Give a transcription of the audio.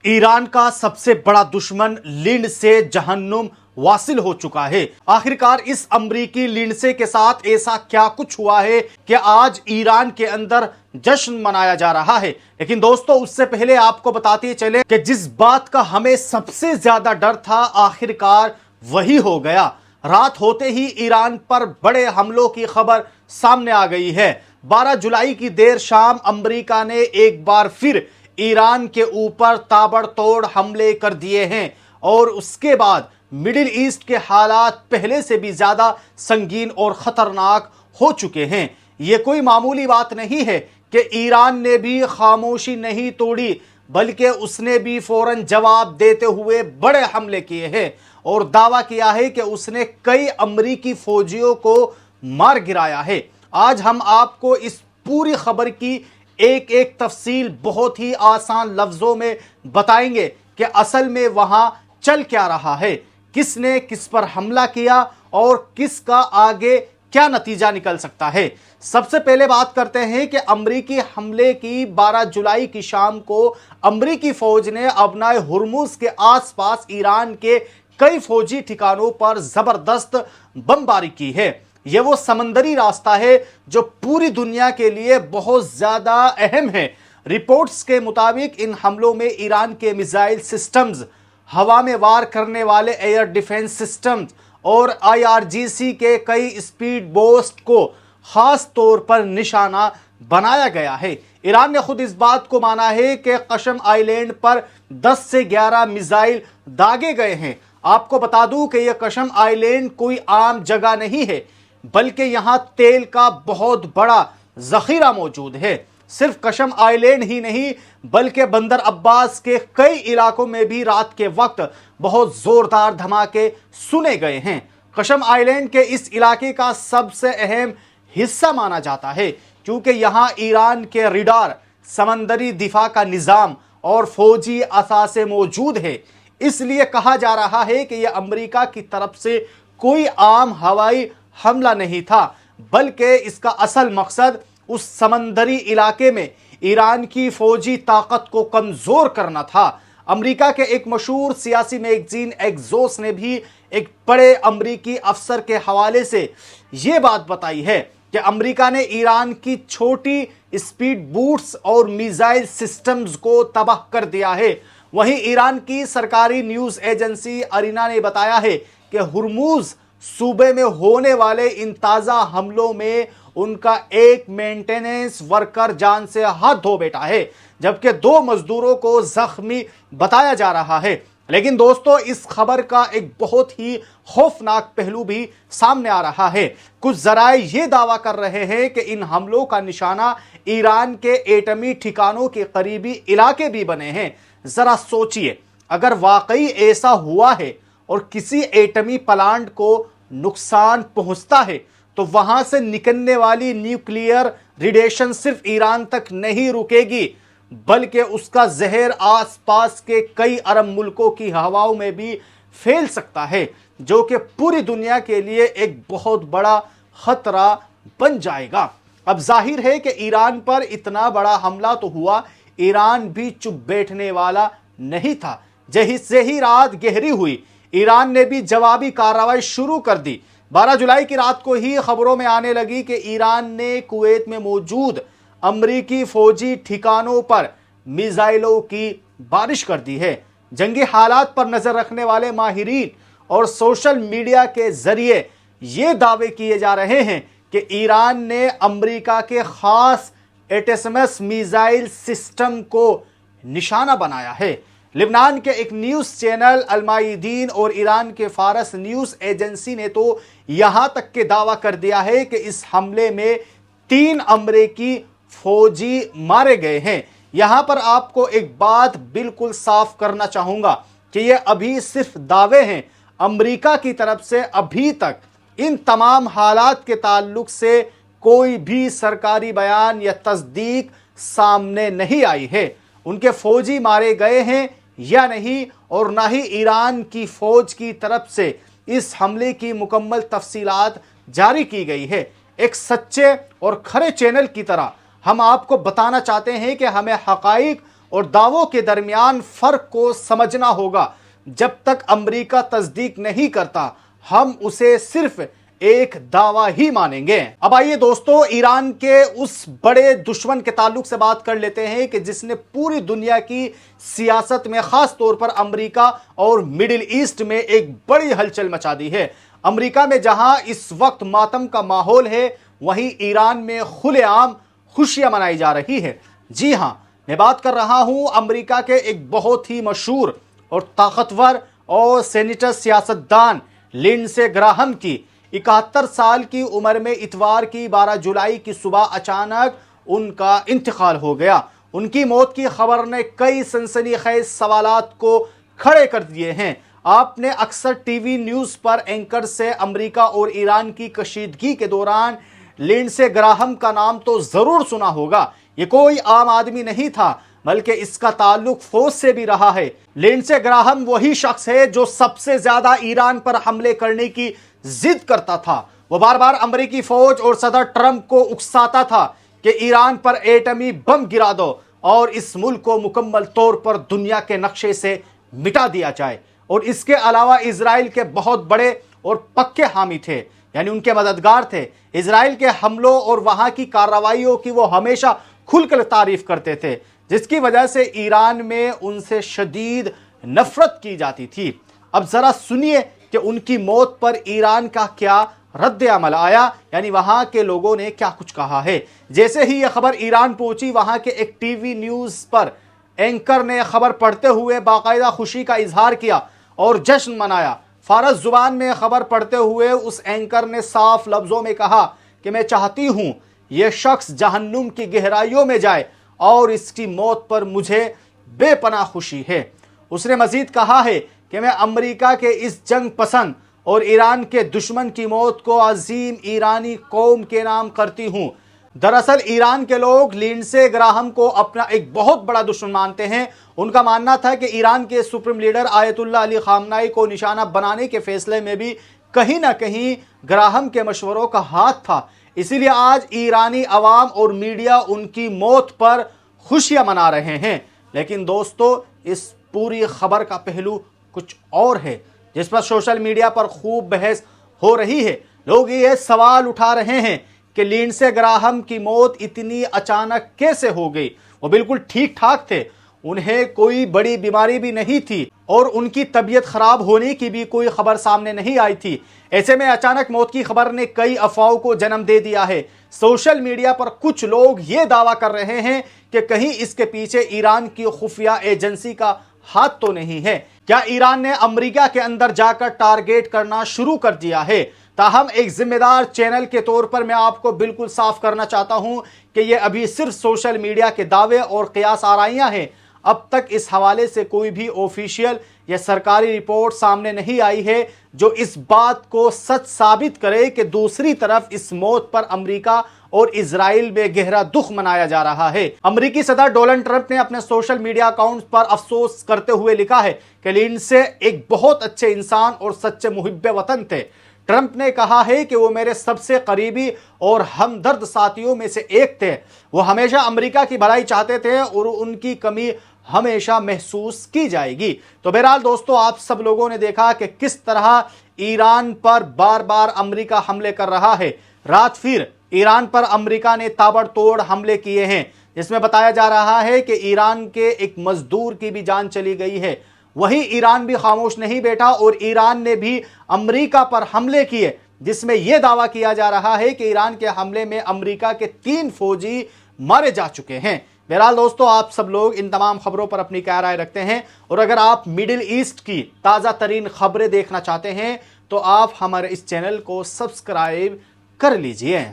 Iran का सबसे बड़ा दुश्मन लिंड से जहन्नुम वासिल हो चुका है। आखिरकार इस अमरीकी लिंडसे के साथ ऐसा क्या कुछ हुआ है कि आज ईरान के अंदर जश्न मनाया जा रहा है। लेकिन दोस्तों, उससे पहले आपको बताते चले कि जिस बात का हमें सबसे ज्यादा डर था, आखिरकार वही हो गया। रात होते ही ईरान पर बड़े हमलों की खबर सामने आ गई है। 12 जुलाई की देर शाम अमेरिका ने एक बार फिर ईरान के ऊपर ताबड़तोड़ हमले कर दिए हैं और उसके बाद मिडिल ईस्ट के हालात पहले से भी ज्यादा संगीन और खतरनाक हो चुके हैं। यह कोई मामूली बात नहीं है कि ईरान ने भी खामोशी नहीं तोड़ी, बल्कि उसने भी फौरन जवाब देते हुए बड़े हमले किए हैं और दावा किया है कि उसने कई अमरीकी फौजियों को मार गिराया है। आज हम आपको इस पूरी खबर की एक एक तफसील बहुत ही आसान लफ्जों में बताएंगे कि असल में वहां चल क्या रहा है, किसने किस पर हमला किया और किसका आगे क्या नतीजा निकल सकता है। सबसे पहले बात करते हैं कि अमरीकी हमले की 12 जुलाई की शाम को अमरीकी फौज ने अपनाए हुर्मुज के आसपास ईरान के कई फौजी ठिकानों पर जबरदस्त बमबारी की है। यह वो समंदरी रास्ता है जो पूरी दुनिया के लिए बहुत ज्यादा अहम है। रिपोर्ट्स के मुताबिक इन हमलों में ईरान के मिसाइल सिस्टम्स, हवा में वार करने वाले एयर डिफेंस सिस्टम्स और आईआरजीसी के कई स्पीड बोस्ट को खास तौर पर निशाना बनाया गया है। ईरान ने खुद इस बात को माना है कि कशम आइलैंड पर 10 से 11 मिसाइल दागे गए हैं। आपको बता दूं कि यह कशम आइलैंड कोई आम जगह नहीं है, बल्कि यहां तेल का बहुत बड़ा जखीरा मौजूद है। सिर्फ कशम आइलैंड ही नहीं, बल्कि बंदर अब्बास के कई इलाकों में भी रात के वक्त बहुत जोरदार धमाके सुने गए हैं। कशम आइलैंड के इस इलाके का सबसे अहम हिस्सा माना जाता है क्योंकि यहां ईरान के रडार, समंदरी दिफा का निजाम और फौजी असासे मौजूद है। इसलिए कहा जा रहा है कि यह अमेरिका की तरफ से कोई आम हवाई हमला नहीं था, बल्कि इसका असल मकसद उस समंदरी इलाके में ईरान की फौजी ताकत को कमजोर करना था। अमेरिका के एक मशहूर सियासी मैगजीन एक्सोस ने भी एक बड़े अमेरिकी अफसर के हवाले से यह बात बताई है कि अमेरिका ने ईरान की छोटी स्पीड बूट्स और मिसाइल सिस्टम्स को तबाह कर दिया है। वहीं ईरान की सरकारी न्यूज एजेंसी अरीना ने बताया है कि हुर्मुज सूबे में होने वाले इन ताजा हमलों में उनका एक मेंटेनेंस वर्कर जान से हाथ धो बैठा है, जबकि 2 मजदूरों को जख्मी बताया जा रहा है। लेकिन दोस्तों, इस खबर का एक बहुत ही खौफनाक पहलू भी सामने आ रहा है। कुछ जराए ये दावा कर रहे हैं कि इन हमलों का निशाना ईरान के एटमी ठिकानों के करीबी इलाके भी बने हैं। जरा सोचिए, अगर वाकई ऐसा हुआ है और किसी एटमी प्लांट को नुकसान पहुंचता है, तो वहां से निकलने वाली न्यूक्लियर रेडिएशन सिर्फ ईरान तक नहीं रुकेगी, बल्कि उसका जहर आसपास के कई अरब मुल्कों की हवाओं में भी फैल सकता है, जो कि पूरी दुनिया के लिए एक बहुत बड़ा खतरा बन जाएगा। अब जाहिर है कि ईरान पर इतना बड़ा हमला तो हुआ, ईरान भी चुप बैठने वाला नहीं था। जैसे ही रात गहरी हुई, ईरान ने भी जवाबी कार्रवाई शुरू कर दी। 12 जुलाई की रात को ही खबरों में आने लगी कि ईरान ने कुवैत में मौजूद अमरीकी फौजी ठिकानों पर मिसाइलों की बारिश कर दी है। जंगी हालात पर नजर रखने वाले माहिरीन और सोशल मीडिया के जरिए ये दावे किए जा रहे हैं कि ईरान ने अमरीका के खास एटसमस मिसाइल सिस्टम को निशाना बनाया है। लिबनान के एक न्यूज चैनल अलमायदीन और ईरान के फारस न्यूज एजेंसी ने तो यहां तक के दावा कर दिया है कि इस हमले में 3 अमेरिकी फौजी मारे गए हैं। यहां पर आपको एक बात बिल्कुल साफ करना चाहूंगा कि यह अभी सिर्फ दावे हैं। अमेरिका की तरफ से अभी तक इन तमाम हालात के ताल्लुक से कोई भी सरकारी बयान या तस्दीक सामने नहीं आई है। उनके फौजी मारे गए हैं या नहीं, और ना ही ईरान की फौज की तरफ से इस हमले की मुकम्मल तफसीलात जारी की गई है। एक सच्चे और खरे चैनल की तरह हम आपको बताना चाहते हैं कि हमें हकाइक और दावों के दरमियान फर्क को समझना होगा। जब तक अमेरिका तस्दीक नहीं करता, हम उसे सिर्फ एक दावा ही मानेंगे। अब आइए दोस्तों, ईरान के उस बड़े दुश्मन के ताल्लुक से बात कर लेते हैं कि जिसने पूरी दुनिया की सियासत में, खास तौर पर अमेरिका और मिडिल ईस्ट में एक बड़ी हलचल मचा दी है। अमेरिका में जहां इस वक्त मातम का माहौल है, वहीं ईरान में खुलेआम खुशियां मनाई जा रही है। जी हां, मैं बात कर रहा हूं अमेरिका के एक बहुत ही मशहूर और ताकतवर और सीनेटर सियासतदान लिंडसे ग्राहम की 71 साल की उम्र में इतवार की 12 जुलाई की सुबह अचानक उनका इंतकाल हो गया। उनकी मौत की खबर ने कई सनसनीखेज सवालात को खड़े कर दिए हैं। आपने अक्सर टीवी न्यूज पर एंकर से अमेरिका और ईरान की कशीदगी के दौरान लिंडसे ग्राहम का नाम तो जरूर सुना होगा। ये कोई आम आदमी नहीं था, बल्कि इसका ताल्लुक फौज से भी रहा है। लिंडसे ग्राहम वही शख्स है जो सबसे ज्यादा ईरान पर हमले करने की जिद करता था। वो बार बार अमेरिकी फौज और सदर ट्रंप को उकसाता था कि ईरान पर एटमी बम गिरा दो और इस मुल्क को मुकम्मल तौर पर दुनिया के नक्शे से मिटा दिया जाए। और इसके अलावा इजराइल के बहुत बड़े और पक्के हामी थे, यानी उनके मददगार थे। इजराइल के हमलों और वहां की कार्रवाइयों की वो हमेशा खुलकर तारीफ करते थे, जिसकी वजह से ईरान में उनसे शदीद नफरत की जाती थी। अब जरा सुनिए कि उनकी मौत पर ईरान का क्या रद्द अमल आया, यानी वहां के लोगों ने क्या कुछ कहा है। जैसे ही यह खबर ईरान पहुंची, वहां के एक टीवी न्यूज पर एंकर ने खबर पढ़ते हुए बाकायदा खुशी का इजहार किया और जश्न मनाया। फारस जुबान में खबर पढ़ते हुए उस एंकर ने साफ लफ्जों में कहा कि मैं चाहती हूं यह शख्स जहन्नुम की गहराइयों में जाए और इसकी मौत पर मुझे बेपनाह खुशी है। उसने मजीद कहा है कि मैं अमेरिका के इस जंग पसंद और ईरान के दुश्मन की मौत को अजीम ईरानी कौम के नाम करती हूं। दरअसल ईरान के लोग लिंडसे ग्राहम को अपना एक बहुत बड़ा दुश्मन मानते हैं। उनका मानना था कि ईरान के सुप्रीम लीडर आयतुल्लाह अली खामनाई को निशाना बनाने के फैसले में भी कहीं ना कहीं ग्राहम के मशवरों का हाथ था। इसीलिए आज ईरानी अवाम और मीडिया उनकी मौत पर खुशियां मना रहे हैं। लेकिन दोस्तों, इस पूरी खबर का पहलू कुछ और है, जिस पर सोशल मीडिया पर खूब बहस हो रही है। लोग ये सवाल उठा रहे हैं कि लिंडसे ग्राहम की मौत इतनी अचानक कैसे हो गई। वो बिल्कुल ठीक ठाक थे, उन्हें कोई बड़ी बीमारी भी नहीं थी और उनकी तबीयत खराब होने की भी कोई खबर सामने नहीं आई थी। ऐसे में अचानक मौत की खबर ने कई अफवाहों को जन्म दे दिया है। सोशल मीडिया पर कुछ लोग ये दावा कर रहे हैं कि कहीं इसके पीछे ईरान की खुफिया एजेंसी का हाथ तो नहीं है। क्या ईरान ने अमेरिका के अंदर जाकर टारगेट करना शुरू कर दिया है? ताहम एक जिम्मेदार चैनल के तौर पर मैं आपको बिल्कुल साफ करना चाहता हूं कि यह अभी सिर्फ सोशल मीडिया के दावे और कयास आराइयां हैं। अब तक इस हवाले से कोई भी ऑफिशियल या सरकारी रिपोर्ट सामने नहीं आई है जो इस बात को सच साबित करे कि दूसरी तरफ इस मौत पर अमेरिका और इजराइल में गहरा दुख मनाया जा रहा है। अमेरिकी सदर डोनाल्ड ट्रंप ने अपने सोशल मीडिया अकाउंट पर अफसोस करते हुए लिखा है कि लिंडसे एक बहुत अच्छे इंसान और सच्चे मुहिब्बे वतन थे। ट्रंप ने कहा है कि वो मेरे सबसे करीबी और हमदर्द साथियों में से एक थे। वो हमेशा अमेरिका की भलाई चाहते थे और उनकी कमी हमेशा महसूस की जाएगी। तो बहरहाल दोस्तों, आप सब लोगों ने देखा कि किस तरह ईरान पर बार बार अमेरिका हमले कर रहा है। रात फिर ईरान पर अमेरिका ने ताबड़तोड़ हमले किए हैं, जिसमें बताया जा रहा है कि ईरान के एक मजदूर की भी जान चली गई है। वहीं ईरान भी खामोश नहीं बैठा और ईरान ने भी अमेरिका पर हमले किए, जिसमें यह दावा किया जा रहा है कि ईरान के हमले में अमेरिका के 3 फौजी मारे जा चुके हैं। बहरहाल दोस्तों, आप सब लोग इन तमाम खबरों पर अपनी क्या राय रखते हैं, और अगर आप मिडिल ईस्ट की ताज़ा तरीन खबरें देखना चाहते हैं तो आप हमारे इस चैनल को सब्सक्राइब कर लीजिए।